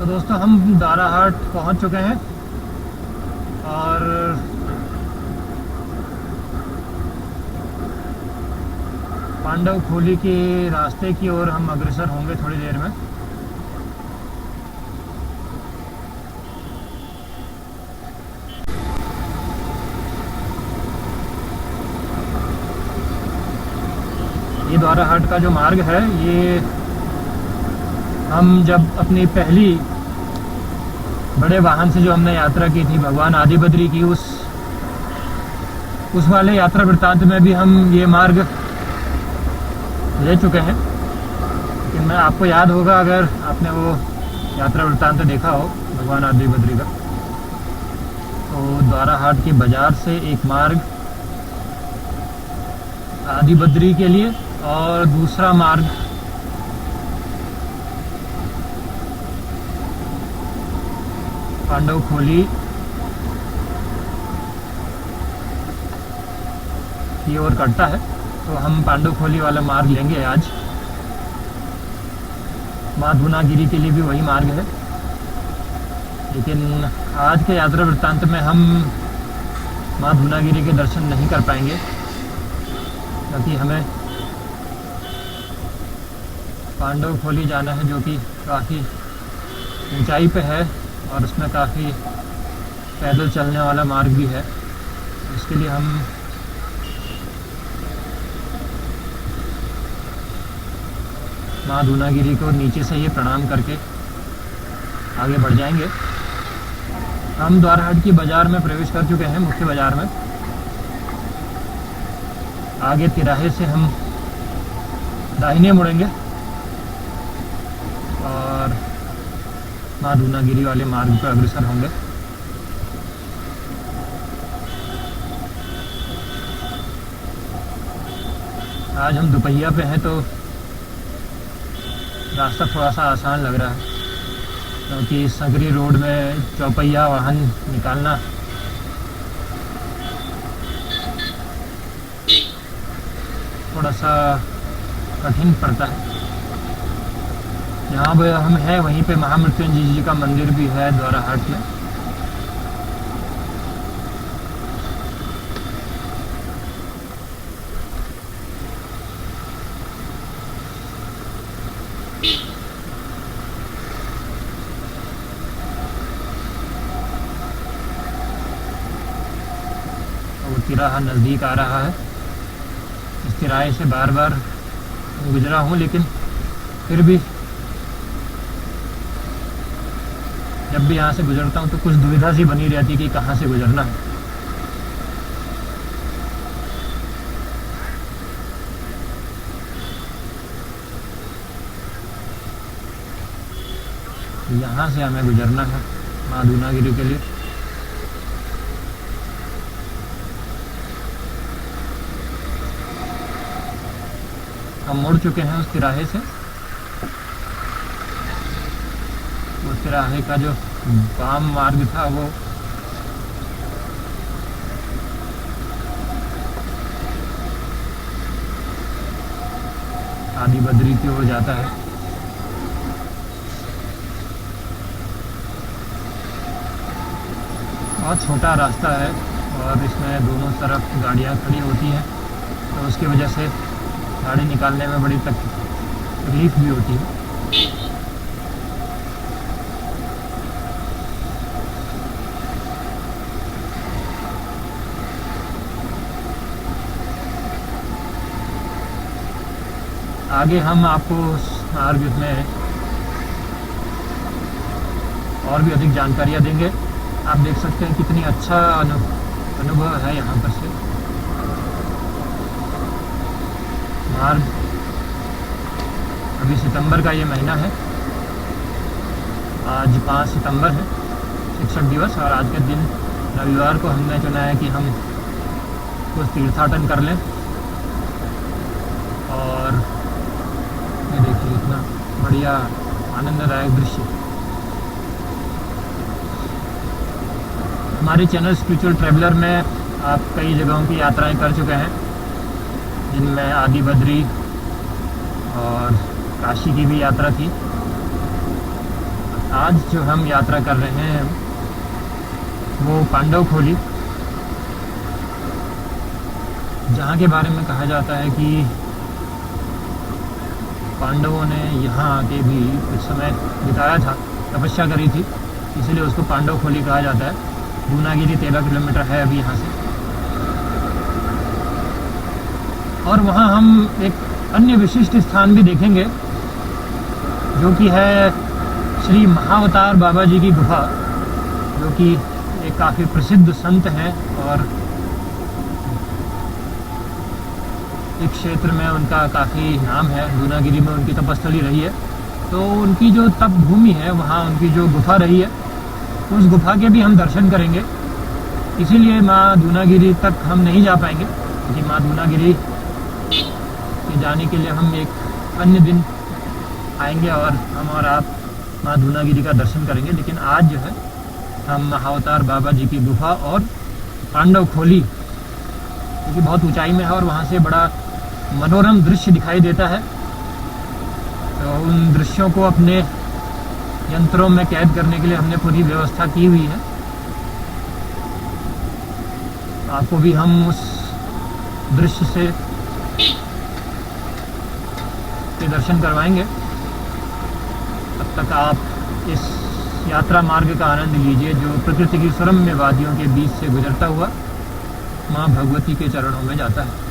तो दोस्तों हम दाराहाट पहुंच चुके हैं और पांडव खोली के रास्ते की ओर हम अग्रसर होंगे थोड़ी देर में। ये दाराहाट का जो मार्ग है, ये हम जब अपनी पहली बड़े वाहन से जो हमने यात्रा की थी भगवान आदि बद्री की, उस वाले यात्रा वृत्तांत में भी हम ये मार्ग ले चुके हैं। लेकिन मैं आपको याद होगा अगर आपने वो यात्रा वृत्तांत देखा हो भगवान आदि बद्री का, तो दाराहाट के बाजार से एक मार्ग आदि बद्री के लिए और दूसरा मार्ग पांडव खोली की ओर कटता है। तो हम पांडव खोली वाला मार्ग लेंगे आज। माँ धूनागिरी के लिए भी वही मार्ग है, लेकिन आज के यात्रा वृत्तांत में हम माँ धूनागिरी के दर्शन नहीं कर पाएंगे, क्योंकि हमें पांडव खोली जाना है, जो कि काफ़ी ऊंचाई पे है और उसमें काफ़ी पैदल चलने वाला मार्ग भी है। इसके लिए हम माँ धूनागिरी को नीचे से ये प्रणाम करके आगे बढ़ जाएंगे। हम दाराहाट की बाज़ार में प्रवेश कर चुके हैं, मुख्य बाज़ार में। आगे तिराहे से हम दाहिने मुड़ेंगे और माँ धूनागिरी वाले मार्ग पर अग्रसर होंगे। आज हम दोपहिया पे हैं तो रास्ता थोड़ा सा आसान लग रहा है, क्योंकि संगरी रोड में चौपहिया वाहन निकालना थोड़ा सा कठिन पड़ता है। यहाँ पे हम हैं, वहीं पे महामृत्युंजय जी का मंदिर भी है दाराहाट में। वो तिराहा नज़दीक आ रहा है। इस तिराहे से बार बार गुजरा हूँ, लेकिन फिर भी जब भी यहाँ से गुजरता हूँ तो कुछ दुविधा सी बनी रहती कि कहाँ से गुजरना है। यहाँ से हमें गुजरना है माँ धूनागिरी के लिए। हम मुड़ चुके हैं उस तिराहे से। वो तिराहे का जो वाम मार्ग था वो आदि बद्री की ओर जाता है। बहुत छोटा रास्ता है और इसमें दोनों तरफ गाड़ियाँ खड़ी होती हैं, तो उसकी वजह से गाड़ी निकालने में बड़ी तकलीफ भी होती है। आगे हम आपको मार्ग में और भी अधिक जानकारियाँ देंगे। आप देख सकते हैं कितनी अच्छा अनुभव है यहाँ पर से। मार्ग अभी सितंबर का ये महीना है, आज 5 सितंबर है, शिक्षक दिवस, और आज के दिन रविवार को हमने चुना है कि हम कुछ तीर्थाटन कर लें। और ये देखिए इतना बढ़िया आनंददायक दृश्य। हमारे चैनल स्पिरिचुअल ट्रैवलर में आप कई जगहों की यात्राएं कर चुके हैं, जिनमें आदि बद्री और काशी की भी यात्रा थी। आज जो हम यात्रा कर रहे हैं वो पांडवखोली, जहाँ के बारे में कहा जाता है कि पांडवों ने यहाँ आके भी कुछ समय बिताया था, तपस्या करी थी, इसलिए उसको पांडवखोली कहा जाता है। दूनागिरी 13 किलोमीटर है अभी यहाँ से। और वहाँ हम एक अन्य विशिष्ट स्थान भी देखेंगे जो कि है श्री महाअवतार बाबा जी की गुफा, जो कि एक काफ़ी प्रसिद्ध संत हैं और इस क्षेत्र में उनका काफ़ी नाम है। दूनागिरी में उनकी तपस्थली रही है, तो उनकी जो तप भूमि है वहाँ उनकी जो गुफा रही है, उस गुफा के भी हम दर्शन करेंगे। इसीलिए माँ दूनागिरी तक हम नहीं जा पाएंगे, क्योंकि माँ दूनागिरी के जाने के लिए हम एक अन्य दिन आएंगे और हम और आप माँ दूनागिरी का दर्शन करेंगे। लेकिन आज जो है हम महाअवतार बाबा जी की गुफा और पांडवखोली, क्योंकि बहुत ऊंचाई में है और वहाँ से बड़ा मनोरम दृश्य दिखाई देता है, तो उन दृश्यों को अपने यंत्रों में कैद करने के लिए हमने पूरी व्यवस्था की हुई है। आपको भी हम उस दृश्य से के दर्शन करवाएंगे। तब तक आप इस यात्रा मार्ग का आनंद लीजिए, जो प्रकृति की सुरम्य वादियों के बीच से गुजरता हुआ माँ भगवती के चरणों में जाता है।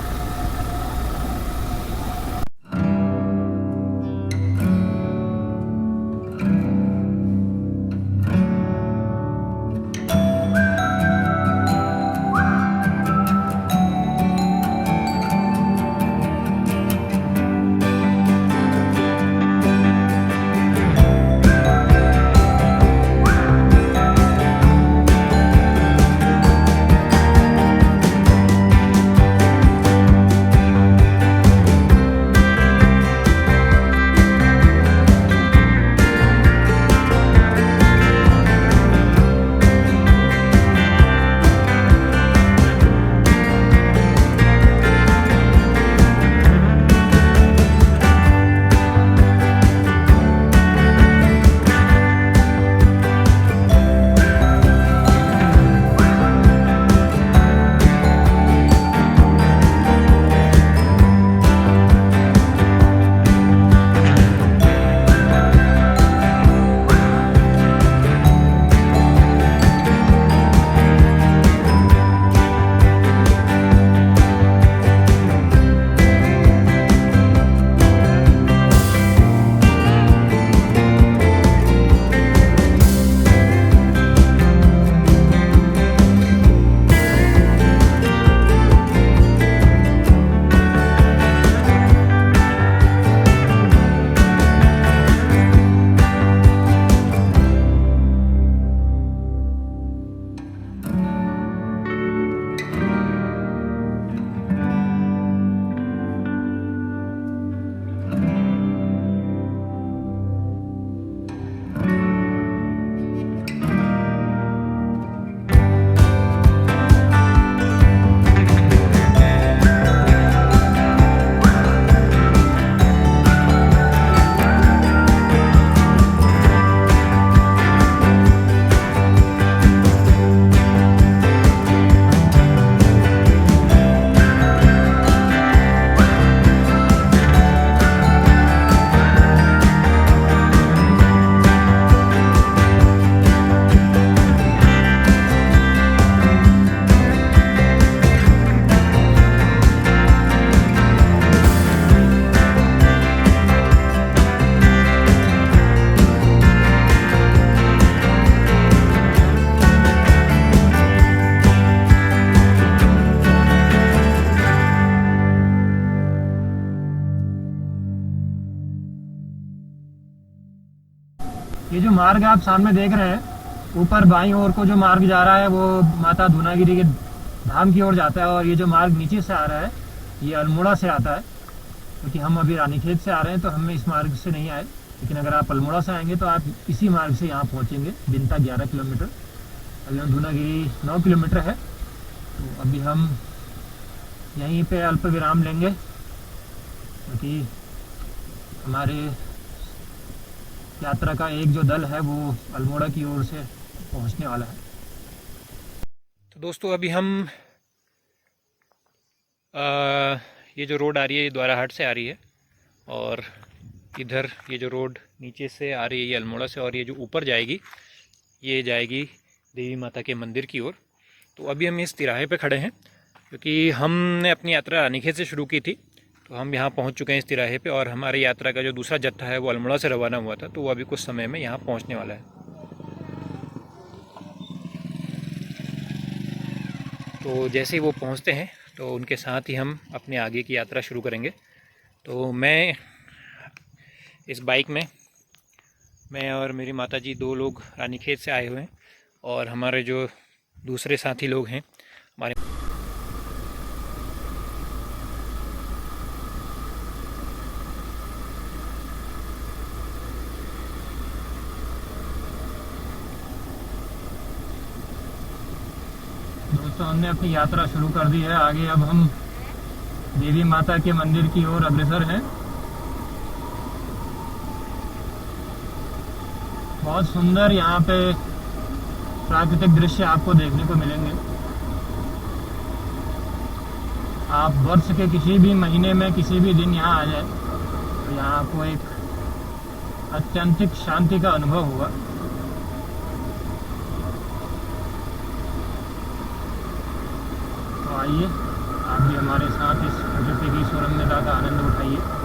ये जो मार्ग आप सामने देख रहे हैं, ऊपर बाईं ओर को जो मार्ग जा रहा है वो माता दूनागिरी के धाम की ओर जाता है, और ये जो मार्ग नीचे से आ रहा है ये अल्मोड़ा से आता है। क्योंकि हम अभी रानीखेत से आ रहे हैं तो हम इस मार्ग से नहीं आए, लेकिन अगर आप अल्मोड़ा से आएंगे तो आप इसी मार्ग से यहाँ पहुँचेंगे। बिनता 11 किलोमीटर, अभी हम दूनागिरी 9 किलोमीटर है, तो अभी हम यहीं पे अल्प विराम लेंगे, क्योंकि हमारे यात्रा का एक जो दल है वो अल्मोड़ा की ओर से पहुंचने वाला है। तो दोस्तों अभी हम ये जो रोड आ रही है ये द्वाराहाट से आ रही है, और इधर ये जो रोड नीचे से आ रही है ये अल्मोड़ा से, और ये जो ऊपर जाएगी ये जाएगी देवी माता के मंदिर की ओर। तो अभी हम इस तिराहे पे खड़े हैं क्योंकि हमने अपनी यात्रा रानीखेत से शुरू की थी, तो हम यहाँ पहुँच चुके हैं इस तिराहे पे, और हमारी यात्रा का जो दूसरा जत्था है वो अल्मोड़ा से रवाना हुआ था, तो वो अभी कुछ समय में यहाँ पहुँचने वाला है। तो जैसे ही वो पहुँचते हैं तो उनके साथ ही हम अपने आगे की यात्रा शुरू करेंगे। तो मैं इस बाइक में, मैं और मेरी माताजी 2 लोग रानीखेत से आए हुए हैं, और हमारे जो दूसरे साथी लोग हैं हमारे, दोस्तों हमने अपनी यात्रा शुरू कर दी है। आगे अब हम देवी माता के मंदिर की ओर अग्रसर हैं। बहुत सुंदर यहाँ पे प्राकृतिक दृश्य आपको देखने को मिलेंगे। आप वर्ष के किसी भी महीने में किसी भी दिन यहाँ आ जाए तो यहाँ आपको एक अत्यंतिक शांति का अनुभव होगा। तो आइए आप भी हमारे साथ इस प्रकृति की सुरम्यता का आनंद उठाइए।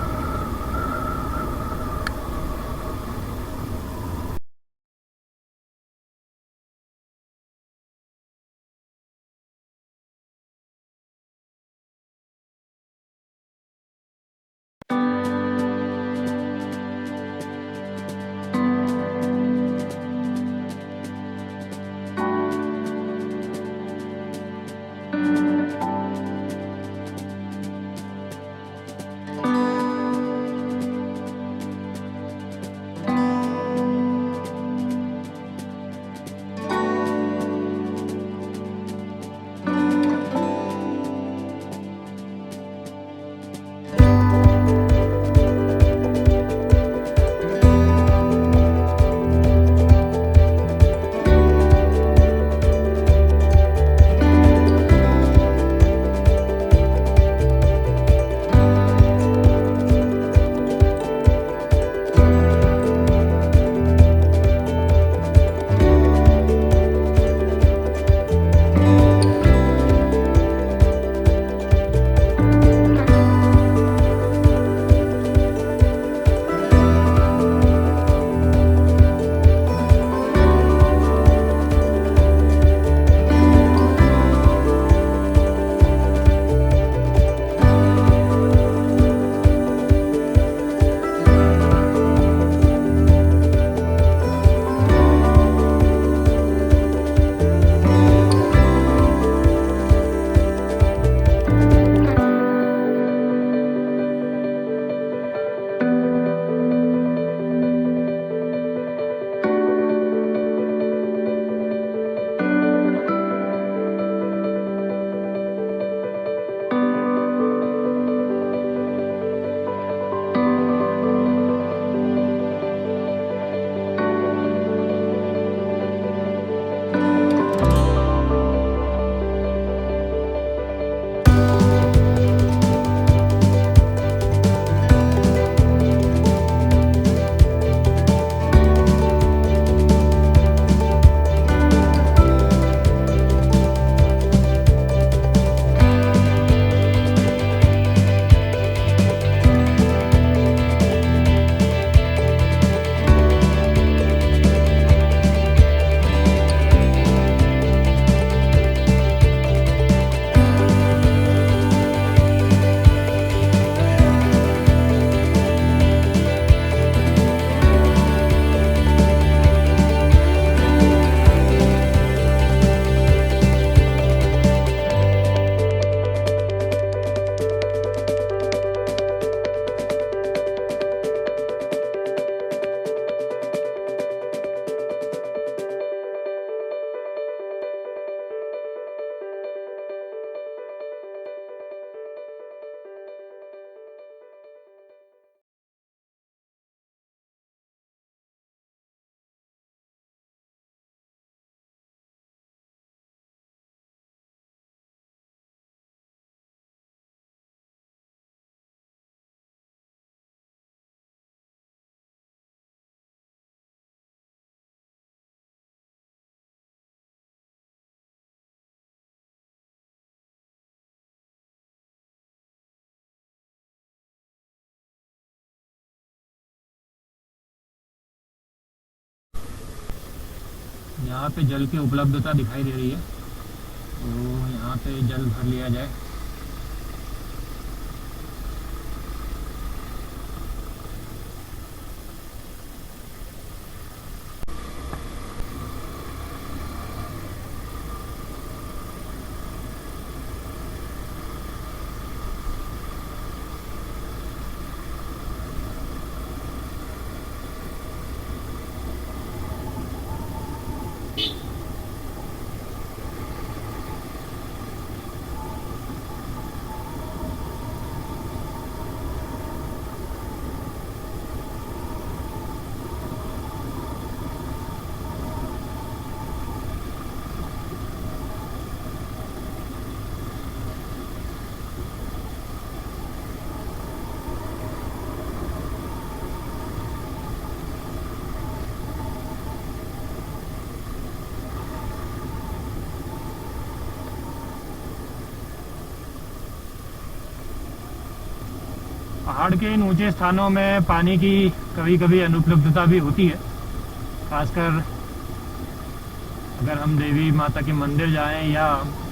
यहाँ पे जल की उपलब्धता दिखाई दे रही है, तो यहाँ पे जल भर लिया जाए। पहाड़ के इन ऊंचे स्थानों में पानी की कभी कभी अनुपलब्धता भी होती है, खासकर अगर हम देवी माता के मंदिर जाएं या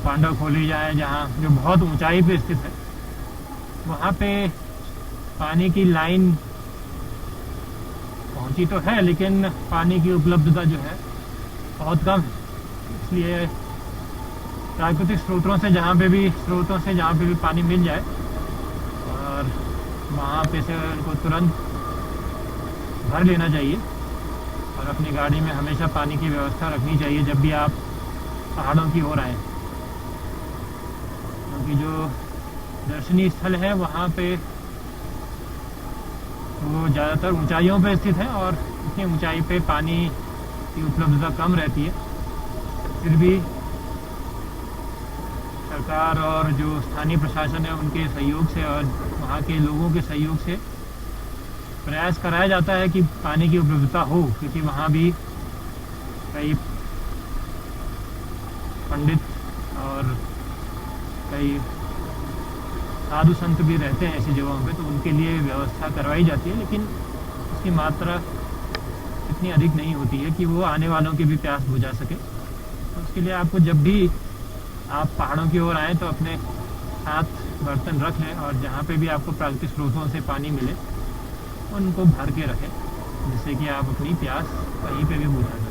पांडव खोली जाएं, जहां जो बहुत ऊंचाई पे स्थित है, वहां पे पानी की लाइन पहुंची तो है, लेकिन पानी की उपलब्धता जो है बहुत कम है। इसलिए प्राकृतिक स्रोतों से जहाँ पे भी पानी मिल जाए, और वहाँ पे से उनको तुरंत भर लेना चाहिए, और अपनी गाड़ी में हमेशा पानी की व्यवस्था रखनी चाहिए जब भी आप पहाड़ों की ओर आएँ, क्योंकि जो दर्शनीय स्थल है वहाँ पे वो ज़्यादातर ऊंचाइयों पे स्थित है, और इतनी ऊंचाई पे पानी की उपलब्धता कम रहती है। फिर भी सरकार और जो स्थानीय प्रशासन है उनके सहयोग से और वहाँ के लोगों के सहयोग से प्रयास कराया जाता है कि पानी की उपलब्धता हो, क्योंकि वहाँ भी कई पंडित और कई साधु संत भी रहते हैं ऐसी जगहों पे, तो उनके लिए व्यवस्था करवाई जाती है, लेकिन उसकी मात्रा इतनी अधिक नहीं होती है कि वो आने वालों की भी प्यास बुझा सके। तो उसके लिए आपको जब भी आप पहाड़ों की ओर आएँ तो अपने साथ बर्तन रख लें, और जहाँ पे भी आपको प्राकृतिक स्रोतों से पानी मिले उनको भर के रखें, जिससे कि आप अपनी प्यास कहीं पे भी बुझा सकें।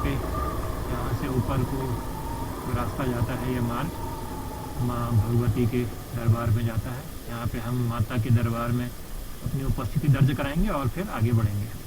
पे यहाँ से ऊपर को रास्ता जाता है, ये मार्ग माँ भगवती के दरबार में जाता है। यहाँ पे हम माता के दरबार में अपनी उपस्थिति दर्ज कराएंगे और फिर आगे बढ़ेंगे।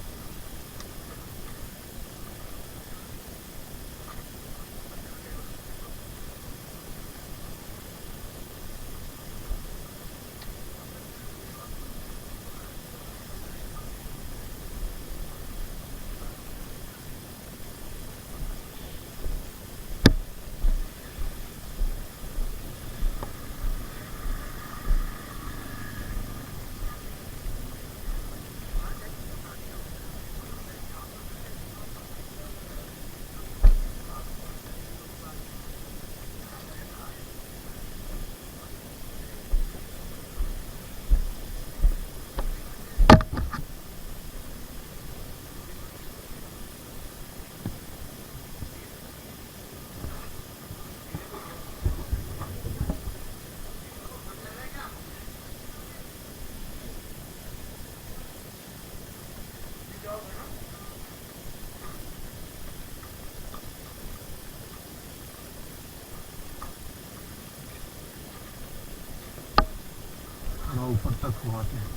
ऊपर तक पहुँचते हैं।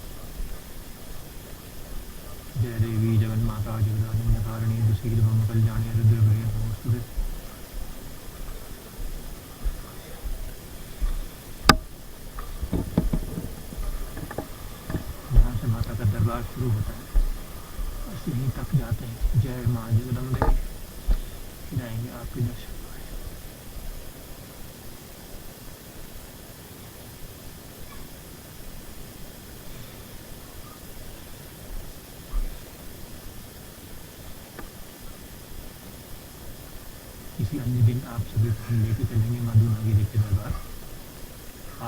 जय देवी जगन्माता जगदानंदकारिणी दुष्कीर्भम कल्याणी रुद्रभय नमोस्तुते। यहाँ से माता का दरबार शुरू होता है, बस यहीं तक जाते हैं। जय माँ जगदम्बे, जाएंगे आपके दर्शन। किसी अन्य दिन आप सभी को हम लेके चलेंगे माँ दूनागिरी के दरबार।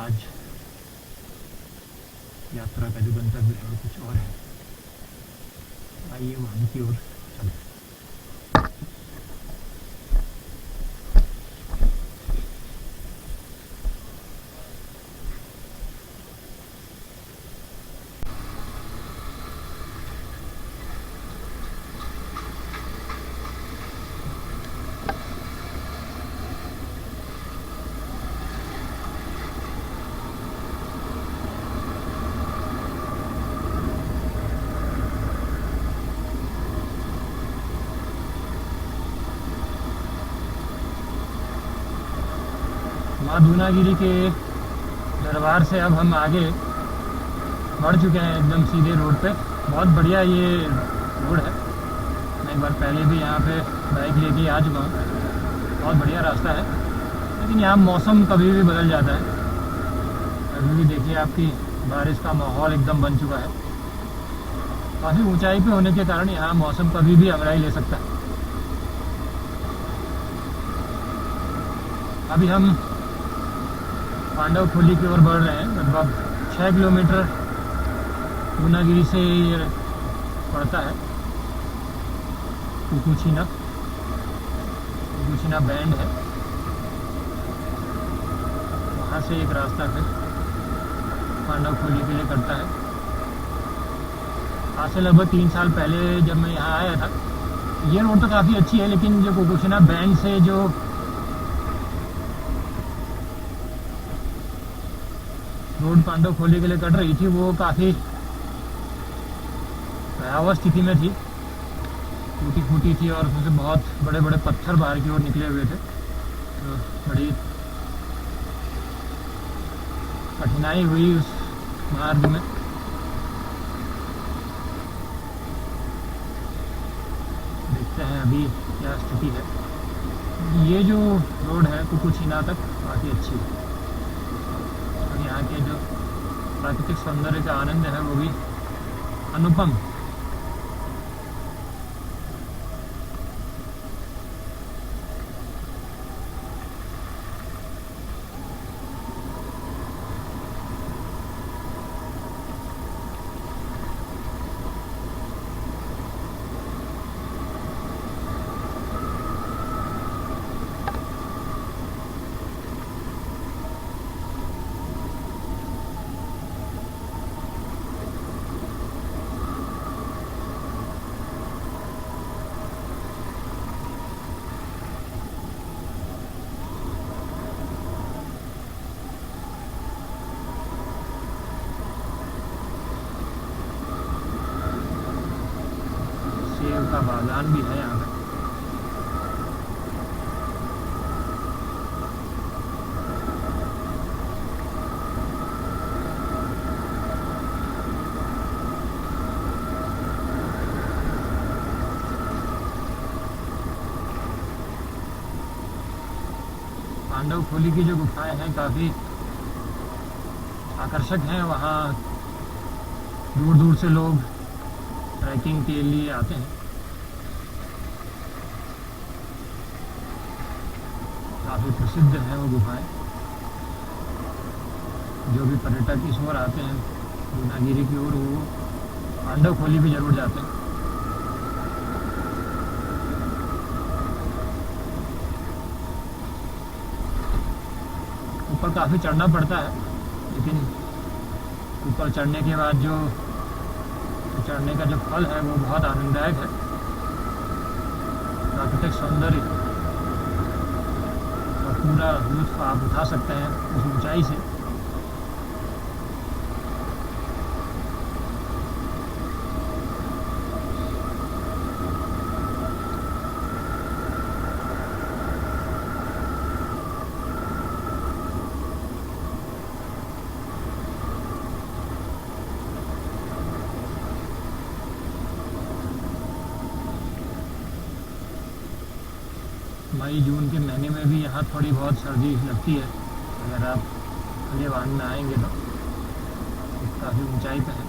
आज यात्रा का जो गंतव्य है वो कुछ और है। आइए वहाँ की ओर चलते हैं। माँ दूनागिरी के दरबार से अब हम आगे बढ़ चुके हैं एकदम सीधे रोड पे। बहुत बढ़िया ये रोड है। मैं एक बार पहले भी यहाँ पे बाइक लेके आ चुका हूँ। बहुत बढ़िया रास्ता है, लेकिन यहाँ मौसम कभी भी बदल जाता है। अभी भी देखिए आपकी बारिश का माहौल एकदम बन चुका है। काफ़ी ऊंचाई पे होने के कारण यहाँ मौसम कभी भी अंगड़ाई ले सकता है। अभी हम पांडव खोली की ओर बढ़ रहे हैं। लगभग 6 किलोमीटर दूनागिरी से ये पड़ता है। कुकुचीना बैंड है, वहाँ से एक रास्ता फिर पांडव खोली के लिए करता है। आज से लगभग 3 साल पहले जब मैं यहाँ आया था, ये रोड तो काफ़ी अच्छी है, लेकिन जो कुकुचीना बैंड से जो रोड पांडव खोली के लिए कट रही थी वो काफ़ी भयावह स्थिति में थी, टूटी फूटी थी और उसमें से बहुत बड़े बड़े पत्थर बाहर की ओर निकले हुए थे। तो बड़ी कठिनाई हुई उस मार्ग में। देखते हैं अभी क्या स्थिति है। ये जो रोड है कुकुचीना तक काफ़ी अच्छी है। यहाँ के जो प्राकृतिक सौंदर्य का आनंद है वो भी अनुपम। उद्यान भी है यहाँ पे। पांडव खोली की जो गुफाएं हैं काफ़ी आकर्षक हैं। वहाँ दूर दूर से लोग ट्रैकिंग के लिए आते हैं। काफ़ी प्रसिद्ध हैं वो गुफाएं। जो भी पर्यटक इस ओर आते हैं दूनागिरी की ओर, वो पांडव खोली भी जरूर जाते हैं। ऊपर काफ़ी चढ़ना पड़ता है, लेकिन ऊपर चढ़ने के बाद जो चढ़ने का जो फल है वो बहुत आनंददायक है। प्राकृतिक सौंदर्य का पूरा लुत्फ आप उठा सकते हैं उस ऊंचाई से। मई जून के महीने में भी यहाँ थोड़ी बहुत सर्दी लगती है। अगर आप खुले वाहन में आएंगे तो काफ़ी ऊंचाई पे है।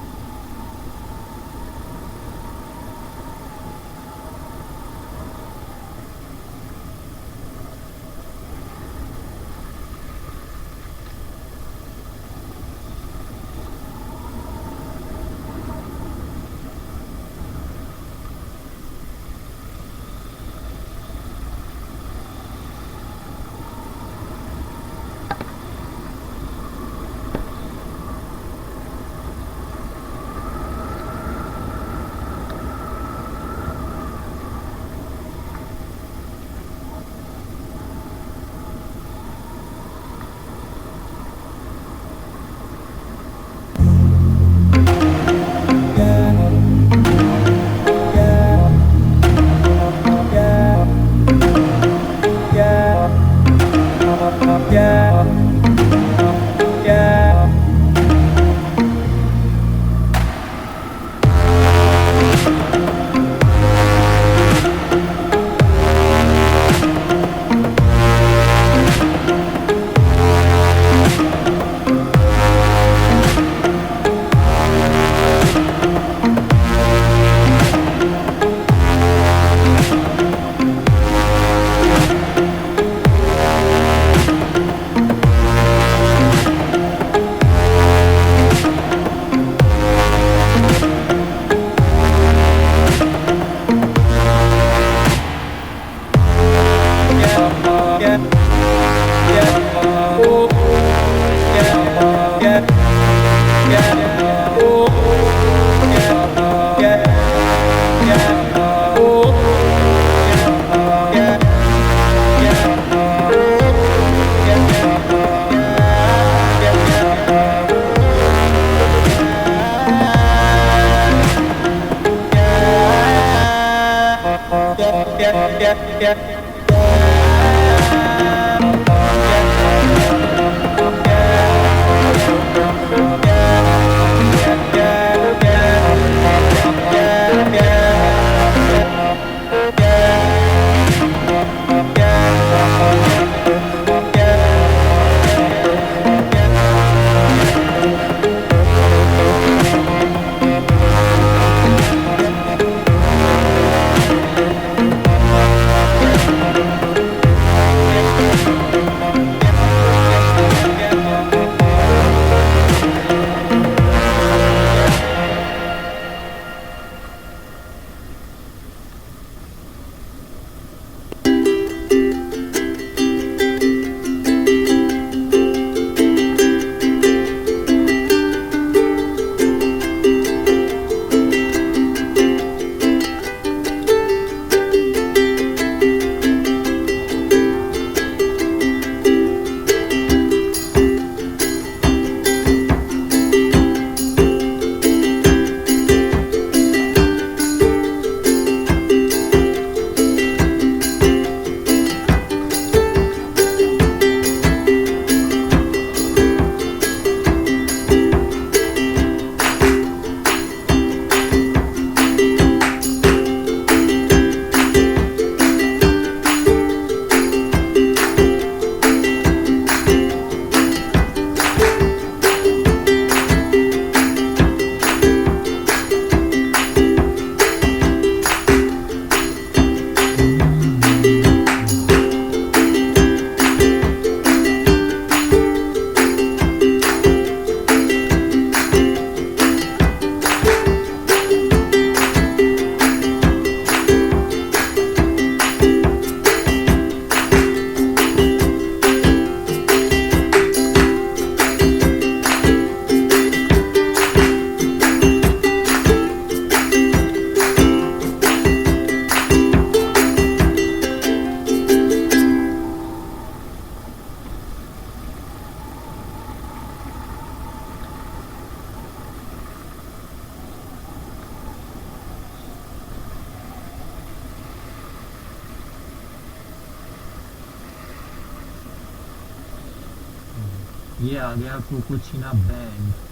ये आ गया कुकुचिना बैंड।